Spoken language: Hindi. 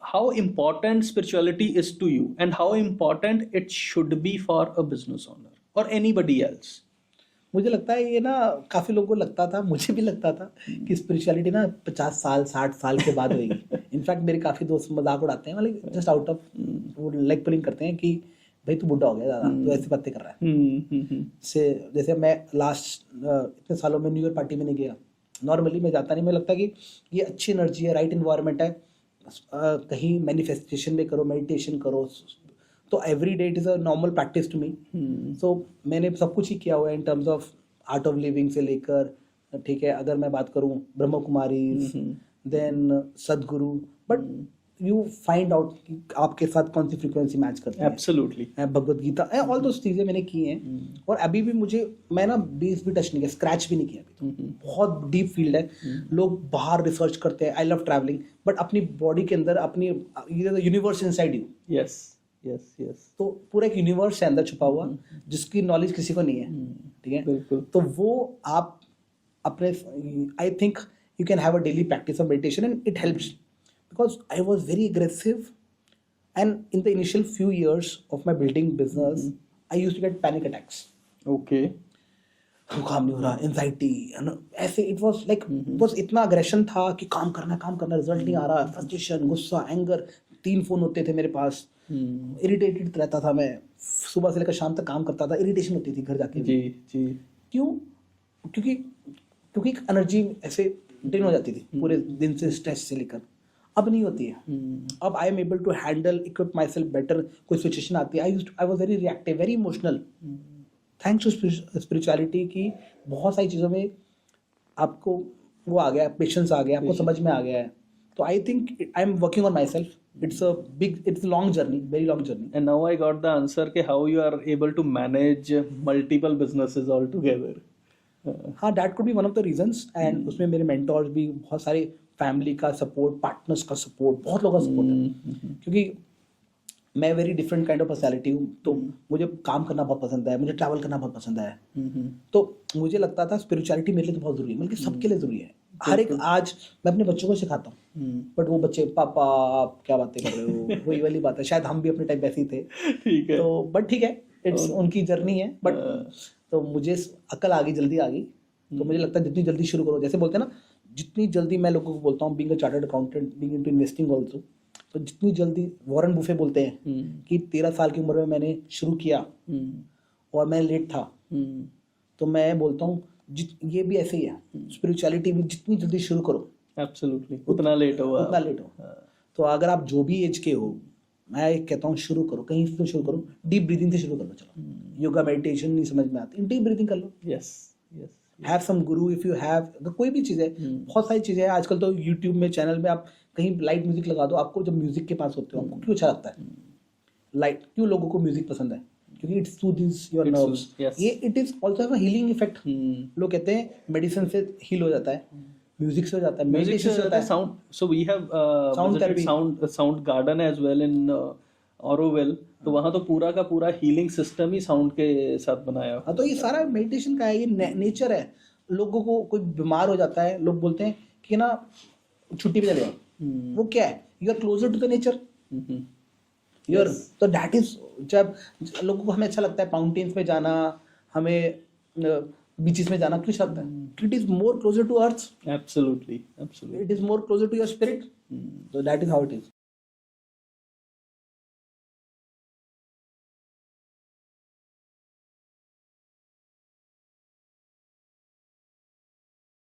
how important spirituality is to you and how important it should be for a business owner or anybody else. मुझे लगता है ये ना काफ़ी लोगों को लगता था, मुझे भी लगता था कि स्पिरिचुअलिटी ना 50 साल 60 साल के बाद होएगी. इनफैक्ट मेरे काफ़ी दोस्त मजाक उड़ाते हैं, मतलब जस्ट आउट ऑफ वो लेग पुलिंग करते हैं कि भाई तू बुढ़ा हो गया ज़्यादा, तू ऐसी बातें कर रहा है. से जैसे मैं लास्ट इतने सालों में न्यू ईयर पार्टी में नहीं गया. नॉर्मली मैं जाता नहीं, मुझे लगता है कि ये अच्छी एनर्जी है, राइट इन्वायरमेंट है. कहीं मैनिफेस्टेशन में करो, मेडिटेशन करो, तो every day it is a normal practice to me. So मैंने सब कुछ ही किया हुआ है in terms of art of living से लेकर, ठीक है, अगर मैं बात करूँ Brahma Kumari, then Sadhguru, but you find out कि आपके साथ कौन सी फ्रीक्वेंसी मैच करती है. Absolutely. Bhagavad Gita, all those चीज़ें मैंने की हैं. और अभी भी मैं ना बेस भी टच नहीं किया, स्क्रैच भी नहीं किया अभी तो. बहुत डीप फील्ड है. लोग बाहर रिसर्च करते हैं, आई लव ट्रैवलिंग, बट अपनी बॉडी के अंदर अपनी universe inside you. Yes yes yes. तो पूरा एक यूनिवर्स है अंदर छुपा हुआ, जिसकी नॉलेज किसी को नहीं है. ठीक है, बिल्कुल. तो वो आप अपने, I think you can have a daily practice of meditation and it helps, because I was very aggressive and in the initial few years of my building business I used to get panic attacks. Okay. काम नहीं हो रहा, एंजाइटी, ऐसे इट वॉज लाइक, बस इतना अग्रेशन था कि काम करना, रिजल्ट नहीं आ रहा, फ्रस्ट्रेशन, गुस्सा, एंगर. 3 फोन होते थे मेरे पास. इरिटेटेड रहता था मैं, सुबह से लेकर शाम तक काम करता था, इरिटेशन होती थी घर जाके. जी जी. क्यों? क्योंकि एनर्जी ऐसे ड्रेन हो जाती थी पूरे दिन से, स्ट्रेस से लेकर. अब नहीं होती है. अब I am able to handle, equip my self better. कोई सिचुएशन आती है, I was very reactive, very emotional. Thanks to spirituality की बहुत सारी चीज़ों में आपको वो आ गया, पेशेंस आ गया, आपको समझ में आ गया है. तो I think I am working on my self. It's a long journey, very long journey. And now I got the answer कि how you are able to manage multiple businesses all together. हाँ, that could be one of the reasons. And उसमें मेरे mentors भी, बहुत सारे फैमिली का सपोर्ट, पार्टनर्स का सपोर्ट, बहुत लोगों का सपोर्ट है. क्योंकि मैं very different kind of personality हूँ, तो मुझे काम करना बहुत पसंद है, मुझे ट्रैवल करना बहुत पसंद है. तो मुझे लगता था स्पिरिचुअलिटी मेरे लिए तो बहुत ज़रूरी है, बल्कि सबके लिए ज़रूरी है. हर एक, आज मैं अपने बच्चों को सिखाता हूँ, बट वो बच्चे, पापा आप क्या बातें कर रहे हो, वही वाली बात है. शायद हम भी अपने टाइम वैसे ही थे. ठीक है. तो बट ठीक है, इट्स उनकी जर्नी है. बट तो मुझे अकल आ गई, जल्दी आ गई. तो मुझे लगता है जितनी जल्दी शुरू करो, जैसे बोलते हैं ना, जितनी जल्दी, मैं लोगों को बोलता हूँ, being a chartered accountant, being into investing also, तो जितनी जल्दी, वॉरेन बुफे बोलते हैं कि 13 साल की उम्र में मैंने शुरू किया और मैं लेट था. तो मैं बोलता हूँ ये भी ऐसे ही है. स्पिरिचुअलिटी भी जितनी जल्दी शुरू करो, एब्सोल्युटली, उतना लेट हो. तो अगर आप जो भी एज के हो, मैं कहता हूँ शुरू करो, कहीं से शुरू करो. डीप ब्रीदिंग से शुरू करो. चलो, योगा मेडिटेशन नहीं समझ में आती, डीप ब्रीदिंग कर लो. Yes yes. Have some guru if you have, कोई भी चीज़ है. बहुत सारी चीज़ें हैं आजकल तो यूट्यूब में, चैनल में आप कहीं लाइट म्यूजिक लगा दो. आपको जब म्यूजिक के पास होते हो, आपको क्यों अच्छा लगता है लाइट? क्यों लोगों को म्यूजिक पसंद है? क्योंकि इट्स सूदिंग योर नर्व्स. ये it is also have a healing effect. लोग कहते हैं मेडिसिन से हील हो जाता है, म्यूजिक से हो जाता है, मेडिटेशन से होता है, sound. So we have sound garden as well in Auroville. तो वहाँ तो पूरा का पूरा हीलिंग सिस्टम ही साउंड के साथ बनाया. हाँ, तो ये सारा मेडिटेशन का है, ये नेचर है. लोगों को कोई बीमार हो जाता है, लोग बोलते हैं कि ना छुट्टी पे चले जाओ. वो क्या है? You are closer to the nature. Your, तो दैट इज, जब लोगों को, हमें अच्छा लगता है माउंटेन्स में जाना, हमें बीचेस में जाना, क्यों अच्छा लगता है? It is more closer to earth. Absolutely absolutely. It is more closer to your spirit. So that is how it is.